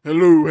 Hello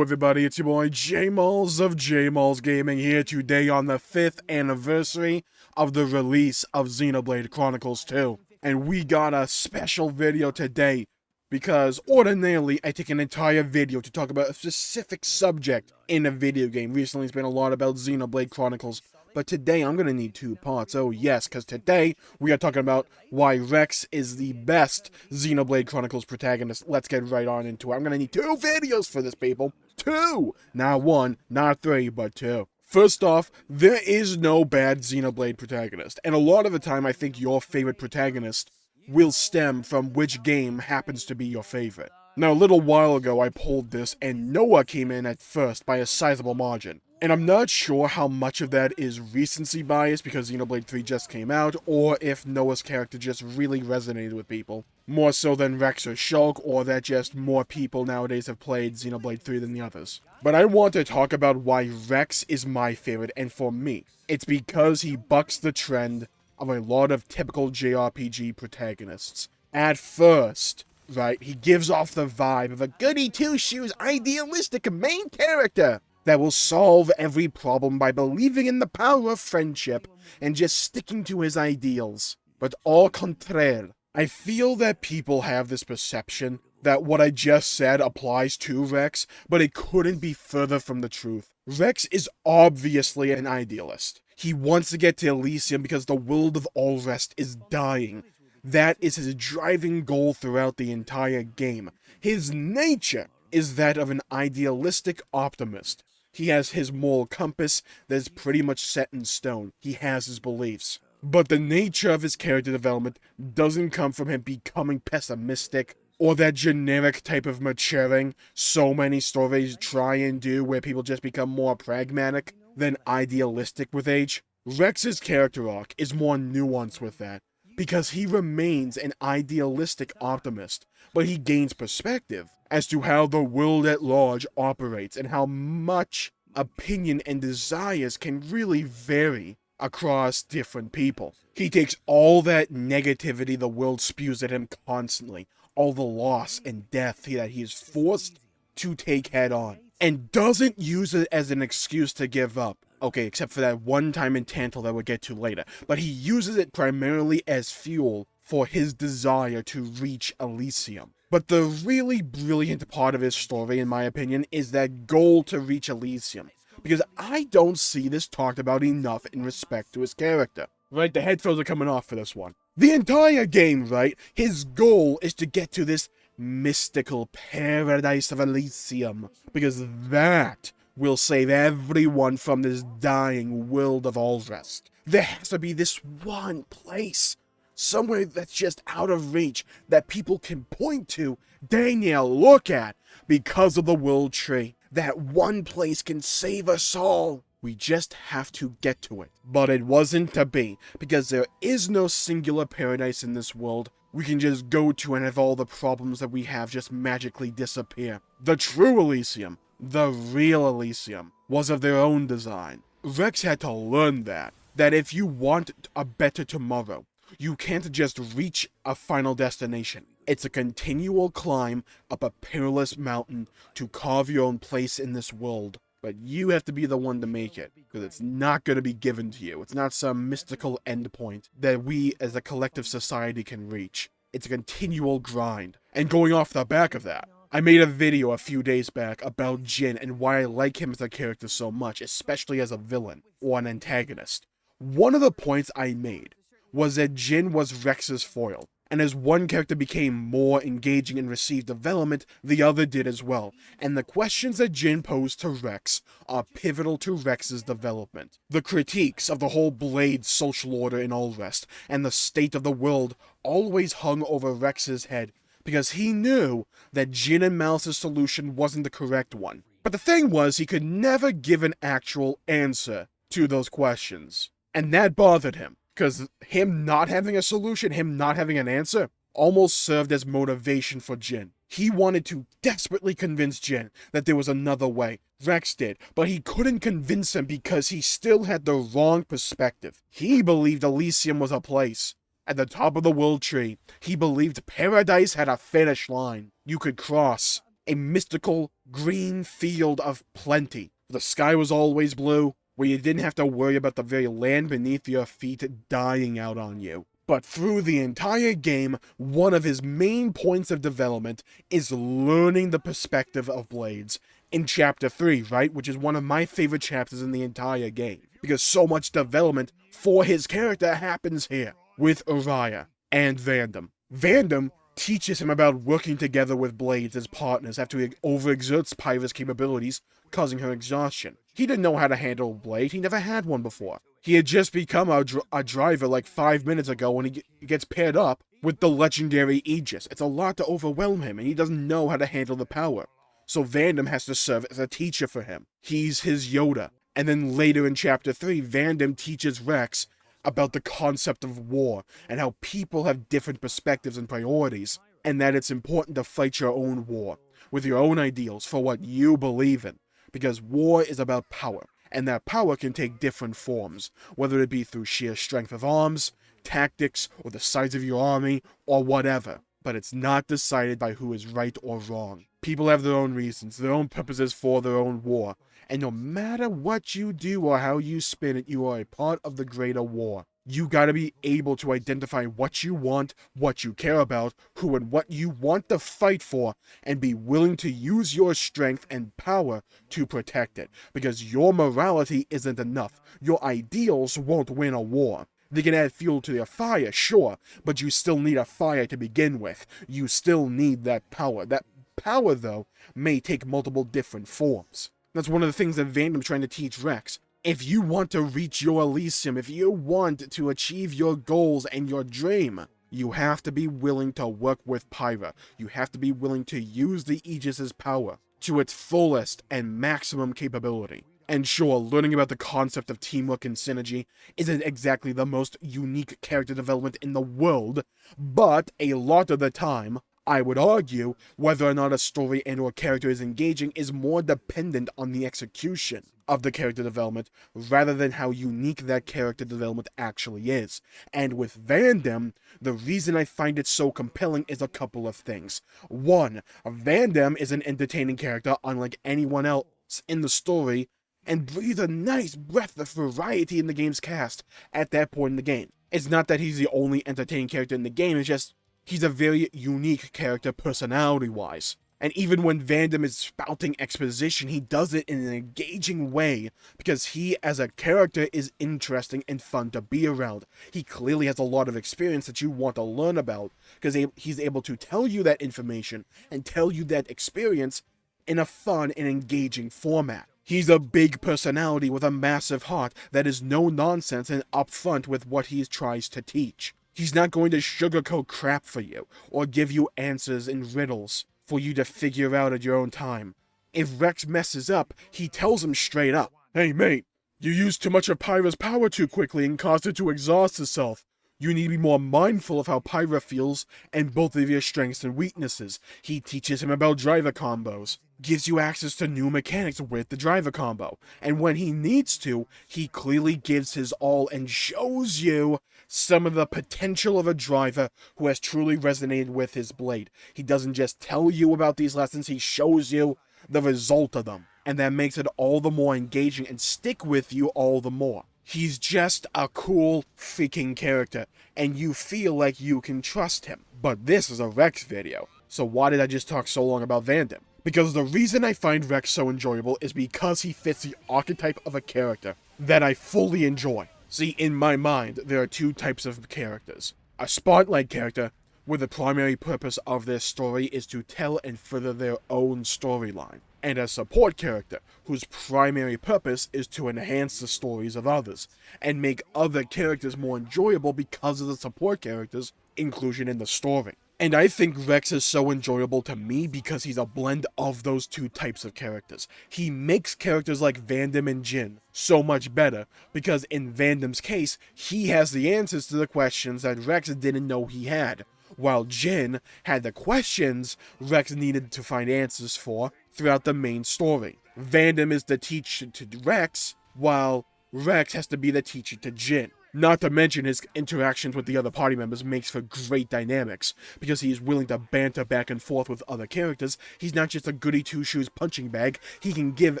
everybody, it's your boy Jmulls of Jmulls Gaming here today on the 5th anniversary of the release of Xenoblade Chronicles 2. And we got a special video today because ordinarily I take an entire video to talk about a specific subject in a video game. Recently it's been a lot about Xenoblade Chronicles, but today I'm gonna need 2 parts. Oh yes, because today we are talking about why Rex is the best Xenoblade Chronicles protagonist. Let's get right on into it. I'm gonna need 2 videos for this, people. 2! Not 1, not 3, but 2. First off, there is no bad Xenoblade protagonist, and a lot of the time I think your favorite protagonist will stem from which game happens to be your favorite. Now, a little while ago I polled this, and Noah came in at first by a sizable margin. And I'm not sure how much of that is recency bias because Xenoblade 3 just came out, or if Noah's character just really resonated with people. More so than Rex or Shulk, or that just more people nowadays have played Xenoblade 3 than the others. But I want to talk about why Rex is my favorite, and for me, it's because he bucks the trend of a lot of typical JRPG protagonists. At first, right, he gives off the vibe of a goody two-shoes idealistic main character that will solve every problem by believing in the power of friendship and just sticking to his ideals. But au contraire, I feel that people have this perception that what I just said applies to Rex, but it couldn't be further from the truth. Rex is obviously an idealist. He wants to get to Elysium because the world of Allrest is dying. That is his driving goal throughout the entire game. His nature is that of an idealistic optimist. He has his moral compass that is pretty much set in stone. He has his beliefs. But the nature of his character development doesn't come from him becoming pessimistic, or that generic type of maturing so many stories try and do where people just become more pragmatic than idealistic with age. Rex's character arc is more nuanced with that, because he remains an idealistic optimist, but he gains perspective as to how the world at large operates and how much opinion and desires can really vary across different people. He takes all that negativity the world spews at him constantly, all the loss and death that he is forced to take head on, and doesn't use it as an excuse to give up. Okay, except for that one time in Tantal that we'll get to later. But he uses it primarily as fuel for his desire to reach Elysium. But the really brilliant part of his story, in my opinion, is that goal to reach Elysium. Because I don't see this talked about enough in respect to his character. Right, the headphones are coming off for this one. The entire game, right, his goal is to get to this mystical paradise of Elysium. Because that will save everyone from this dying world of Allrest. There has to be this one place, somewhere that's just out of reach, that people can point to, dang near look at, because of the World Tree. That one place can save us all. We just have to get to it. But it wasn't to be, because there is no singular paradise in this world we can just go to and have all the problems that we have just magically disappear. The true Elysium, the real Elysium, was of their own design. Rex had to learn that if you want a better tomorrow, you can't just reach a final destination. It's a continual climb up a perilous mountain to carve your own place in this world. But you have to be the one to make it, because it's not going to be given to you. It's not some mystical endpoint that we as a collective society can reach. It's a continual grind. And going off the back of that, I made a video a few days back about Jin and why I like him as a character so much, especially as a villain or an antagonist. One of the points I made was that Jin was Rex's foil. And as one character became more engaging and received development, the other did as well. And the questions that Jin posed to Rex are pivotal to Rex's development. The critiques of the whole Blade social order in Allrest and the state of the world always hung over Rex's head, because he knew that Jin and Malice's solution wasn't the correct one. But the thing was, he could never give an actual answer to those questions. And that bothered him. Because him not having a solution, him not having an answer, almost served as motivation for Jin. He wanted to desperately convince Jin that there was another way. Rex did, but he couldn't convince him because he still had the wrong perspective. He believed Elysium was a place. At the top of the World Tree, he believed paradise had a finish line you could cross. a mystical green field of plenty. The sky was always blue, where you didn't have to worry about the very land beneath your feet dying out on you. But through the entire game, one of his main points of development is learning the perspective of blades. In Chapter 3, right? Which is one of my favorite chapters in the entire game. Because so much development for his character happens here. With Uriah and Vandam. Vandam teaches him about working together with blades as partners after he overexerts Pyra's capabilities, causing her exhaustion. He didn't know how to handle a blade, he never had one before. He had just become a driver like 5 minutes ago when he gets paired up with the legendary Aegis. It's a lot to overwhelm him, and he doesn't know how to handle the power. So Vandam has to serve as a teacher for him. He's his Yoda. And then later in Chapter 3, Vandam teaches Rex about the concept of war, and how people have different perspectives and priorities, and that it's important to fight your own war, with your own ideals for what you believe in, because war is about power, and that power can take different forms, whether it be through sheer strength of arms, tactics, or the size of your army, or whatever, but it's not decided by who is right or wrong. People have their own reasons, their own purposes for their own war, and no matter what you do or how you spin it, you are a part of the greater war. You gotta be able to identify what you want, what you care about, who and what you want to fight for, and be willing to use your strength and power to protect it. Because your morality isn't enough. Your ideals won't win a war. They can add fuel to your fire, sure, but you still need a fire to begin with. You still need that power. That power, though, may take multiple different forms. That's one of the things that Vandam's trying to teach Rex. If you want to reach your Elysium, if you want to achieve your goals and your dream, you have to be willing to work with Pyra. You have to be willing to use the Aegis's power to its fullest and maximum capability. And sure, learning about the concept of teamwork and synergy isn't exactly the most unique character development in the world, but a lot of the time, I would argue, whether or not a story and or character is engaging is more dependent on the execution of the character development rather than how unique that character development actually is. And with Vandam, the reason I find it so compelling is a couple of things. One, Vandam is an entertaining character unlike anyone else in the story, and breathes a nice breath of variety in the game's cast at that point in the game. It's not that he's the only entertaining character in the game, it's just he's a very unique character personality-wise. And even when Vandam is spouting exposition, he does it in an engaging way because he, as a character, is interesting and fun to be around. He clearly has a lot of experience that you want to learn about because he's able to tell you that information and tell you that experience in a fun and engaging format. He's a big personality with a massive heart that is no nonsense and upfront with what he tries to teach. He's not going to sugarcoat crap for you, or give you answers in riddles for you to figure out at your own time. If Rex messes up, he tells him straight up, "Hey mate, you used too much of Pyra's power too quickly and caused it to exhaust itself. You need to be more mindful of how Pyra feels and both of your strengths and weaknesses." He teaches him about driver combos, gives you access to new mechanics with the driver combo, and when he needs to, he clearly gives his all and shows you some of the potential of a driver who has truly resonated with his blade. He doesn't just tell you about these lessons, he shows you the result of them, and that makes it all the more engaging and stick with you all the more. He's just a cool freaking character, and you feel like you can trust him. But this is a Rex video, so why did I just talk so long about Vandam? Because the reason I find Rex so enjoyable is because he fits the archetype of a character that I fully enjoy. See, in my mind, there are two types of characters. A spotlight character, where the primary purpose of their story is to tell and further their own storyline. And a support character, whose primary purpose is to enhance the stories of others, and make other characters more enjoyable because of the support character's inclusion in the story. And I think Rex is so enjoyable to me because he's a blend of those two types of characters. He makes characters like Vandam and Jin so much better because in Vandam's case, he has the answers to the questions that Rex didn't know he had, while Jin had the questions Rex needed to find answers for throughout the main story. Vandam is the teacher to Rex, while Rex has to be the teacher to Jin. Not to mention his interactions with the other party members makes for great dynamics, because he is willing to banter back and forth with other characters. He's not just a goody two-shoes punching bag, he can give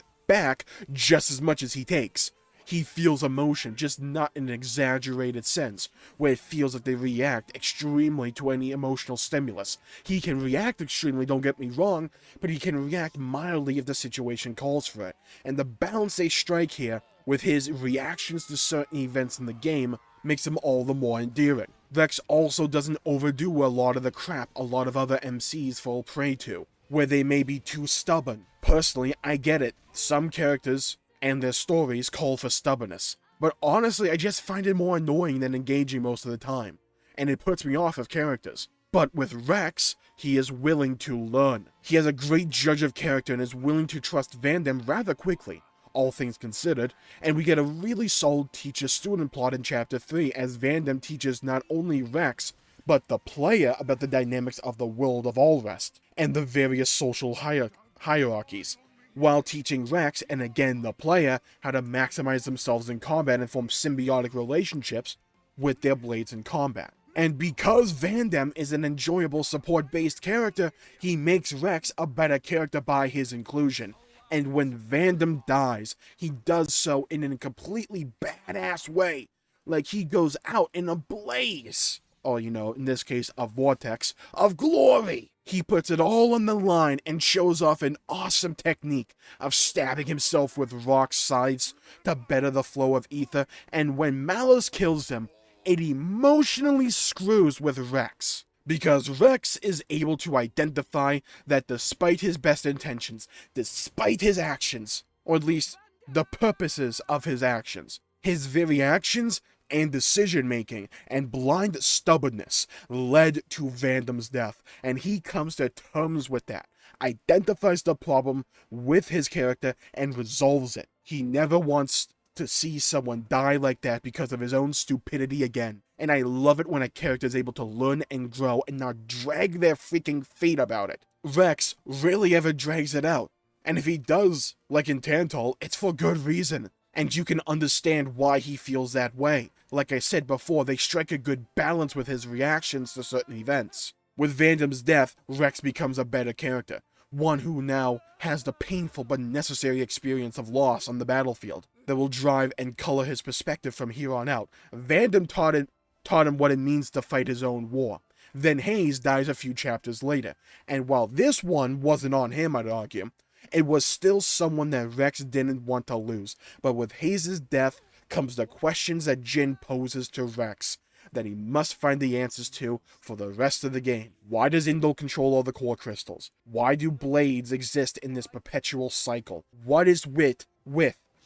back just as much as he takes. He feels emotion, just not in an exaggerated sense, where it feels like they react extremely to any emotional stimulus. He can react extremely, don't get me wrong, but he can react mildly if the situation calls for it. And the balance they strike here, with his reactions to certain events in the game, makes him all the more endearing. Rex also doesn't overdo a lot of the crap a lot of other MCs fall prey to, where they may be too stubborn. Personally, I get it. Some characters and their stories call for stubbornness, but honestly, I just find it more annoying than engaging most of the time, and it puts me off of characters. But with Rex, he is willing to learn. He has a great judge of character and is willing to trust Vandam rather quickly, all things considered, and we get a really solid teacher-student plot in Chapter 3 as Vandam teaches not only Rex, but the player about the dynamics of the world of Allrest, and the various social hierarchies, while teaching Rex, and again the player, how to maximize themselves in combat and form symbiotic relationships with their blades in combat. And because Vandam is an enjoyable support-based character, he makes Rex a better character by his inclusion. And when Vandam dies, he does so in a completely badass way. Like he goes out in a blaze, or in this case, a vortex of glory. He puts it all on the line and shows off an awesome technique of stabbing himself with rock scythes to better the flow of ether, and when Malus kills him, it emotionally screws with Rex. Because Rex is able to identify that despite his best intentions, despite his actions, or at least the purposes of his actions, his very actions and decision-making and blind stubbornness led to Vandam's death, and he comes to terms with that, identifies the problem with his character, and resolves it. He never wants to see someone die like that because of his own stupidity again. And I love it when a character is able to learn and grow and not drag their freaking feet about it. Rex rarely ever drags it out. And if he does, like in Tantal, it's for good reason. And you can understand why he feels that way. Like I said before, they strike a good balance with his reactions to certain events. With Vandam's death, Rex becomes a better character. One who now has the painful but necessary experience of loss on the battlefield that will drive and color his perspective from here on out. Vandam taught him what it means to fight his own war. Then Hayes dies a few chapters later, and while this one wasn't on him, I'd argue, it was still someone that Rex didn't want to lose. But with Hayes' death comes the questions that Jin poses to Rex, that he must find the answers to for the rest of the game. Why does Indol control all the core crystals? Why do blades exist in this perpetual cycle? What is with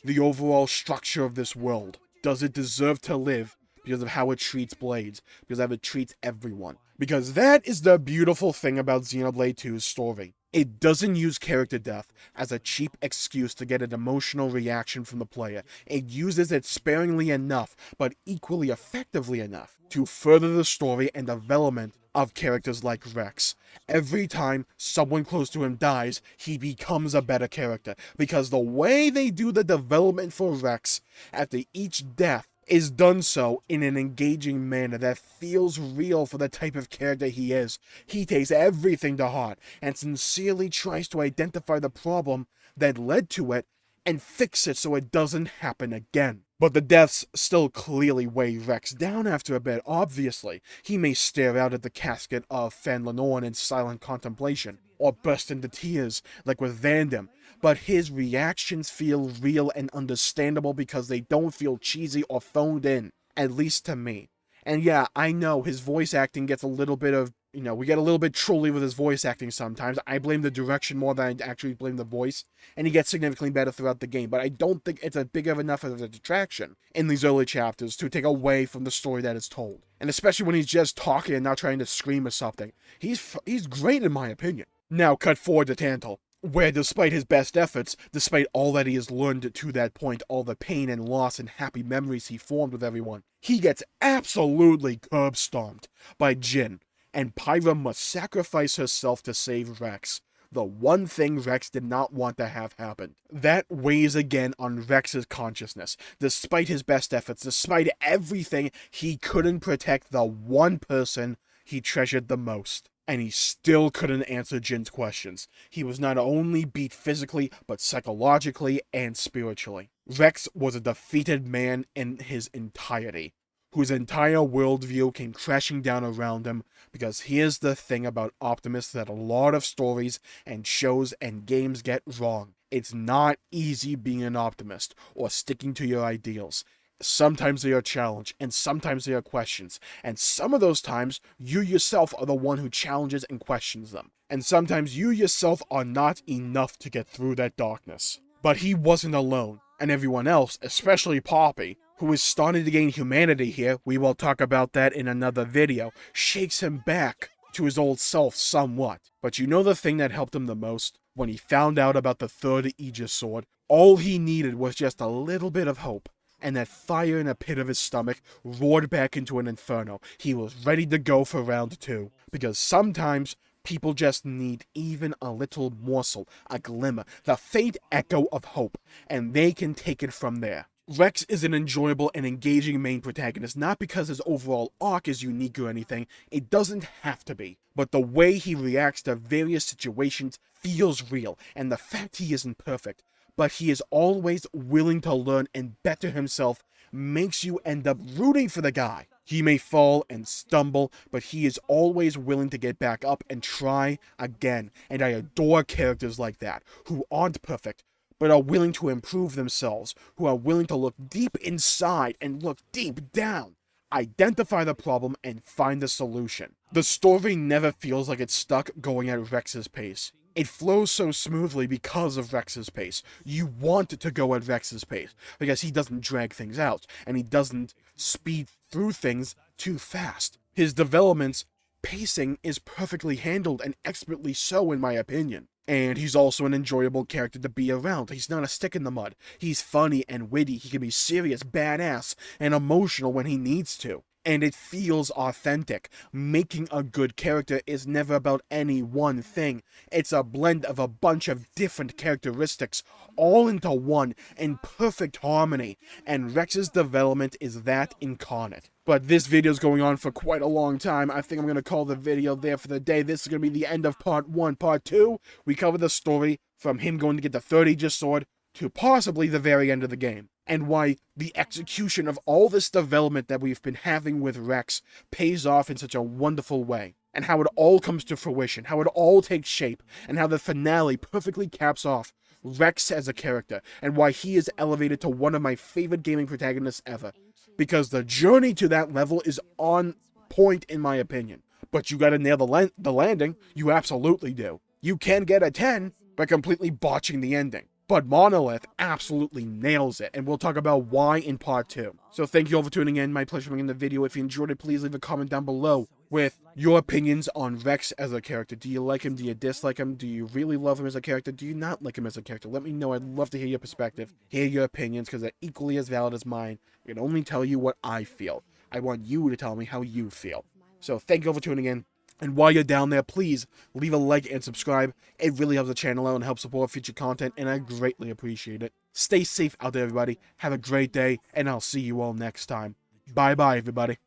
the overall structure of this world? Does it deserve to live because of how it treats blades? Because of how it treats everyone? Because that is the beautiful thing about Xenoblade 2's story. It doesn't use character death as a cheap excuse to get an emotional reaction from the player. It uses it sparingly enough, but equally effectively enough, to further the story and development of characters like Rex. Every time someone close to him dies, he becomes a better character, because the way they do the development for Rex after each death is done so in an engaging manner that feels real for the type of character he is. He takes everything to heart and sincerely tries to identify the problem that led to it and fix it so it doesn't happen again. But the deaths still clearly weigh Rex down after a bit, obviously. He may stare out at the casket of Fan Lenorn in silent contemplation, or burst into tears like with Vandam, but his reactions feel real and understandable because they don't feel cheesy or phoned in, at least to me. And yeah, I know his voice acting gets a little bit of, we get a little bit trolly with his voice acting sometimes. I blame the direction more than I actually blame the voice, and he gets significantly better throughout the game, but I don't think it's a big of enough of a detraction in these early chapters to take away from the story that is told. And especially when he's just talking and not trying to scream or something. He's great in my opinion. Now cut forward to Tantal, where despite his best efforts, despite all that he has learned to that point, all the pain and loss and happy memories he formed with everyone, he gets absolutely curb-stomped by Jin, and Pyra must sacrifice herself to save Rex. the one thing Rex did not want to have happen. That weighs again on Rex's consciousness. Despite his best efforts, despite everything, he couldn't protect the one person he treasured the most. And he still couldn't answer Jin's questions. He was not only beat physically, but psychologically and spiritually. Rex was a defeated man in his entirety, whose entire worldview came crashing down around him, because here's the thing about Optimus that a lot of stories and shows and games get wrong. It's not easy being an optimist or sticking to your ideals. Sometimes they are challenged, and sometimes they are questions, and some of those times, you yourself are the one who challenges and questions them. And sometimes you yourself are not enough to get through that darkness. But he wasn't alone, and everyone else, especially Poppy, who is starting to gain humanity here, we will talk about that in another video, shakes him back to his old self somewhat. But you know the thing that helped him the most? When he found out about the third Aegis sword, all he needed was just a little bit of hope. And that fire in the pit of his stomach roared back into an inferno. He was ready to go for round 2. Because sometimes people just need even a little morsel, a glimmer, the faint echo of hope, and they can take it from there. Rex is an enjoyable and engaging main protagonist, not because his overall arc is unique or anything, it doesn't have to be, but the way he reacts to various situations feels real, and the fact he isn't perfect, but he is always willing to learn and better himself, makes you end up rooting for the guy. He may fall and stumble, but he is always willing to get back up and try again, and I adore characters like that, who aren't perfect, but are willing to improve themselves, who are willing to look deep inside and look deep down, identify the problem, and find the solution. The story never feels like it's stuck going at Rex's pace. It flows so smoothly because of Rex's pace. You want to go at Rex's pace, because he doesn't drag things out, and he doesn't speed through things too fast. His development's pacing is perfectly handled, and expertly so in my opinion. And he's also an enjoyable character to be around. He's not a stick in the mud. He's funny and witty. He can be serious, badass, and emotional when he needs to. And it feels authentic. Making a good character is never about any one thing. It's a blend of a bunch of different characteristics, all into one, in perfect harmony. And Rex's development is that incarnate. But this video is going on for quite a long time. I think I'm going to call the video there for the day. This is going to be the end of part 1. Part 2, we cover the story from him going to get the third Aegis sword to possibly the very end of the game, and why the execution of all this development that we've been having with Rex pays off in such a wonderful way, and how it all comes to fruition, how it all takes shape, and how the finale perfectly caps off Rex as a character, and why he is elevated to one of my favorite gaming protagonists ever, because the journey to that level is on point in my opinion. But you gotta nail the landing, you absolutely do. You can get a 10 by completely botching the ending. But Monolith absolutely nails it, and we'll talk about why in part 2. So thank you all for tuning in. My pleasure making the video. If you enjoyed it, please leave a comment down below with your opinions on Rex as a character. Do you like him? Do you dislike him? Do you really love him as a character? Do you not like him as a character? Let me know. I'd love to hear your perspective, hear your opinions, because they're equally as valid as mine. I can only tell you what I feel. I want you to tell me how you feel. So thank you all for tuning in. And while you're down there, please leave a like and subscribe. It really helps the channel out and helps support future content, and I greatly appreciate it. Stay safe out there, everybody. Have a great day, and I'll see you all next time. Bye-bye, everybody.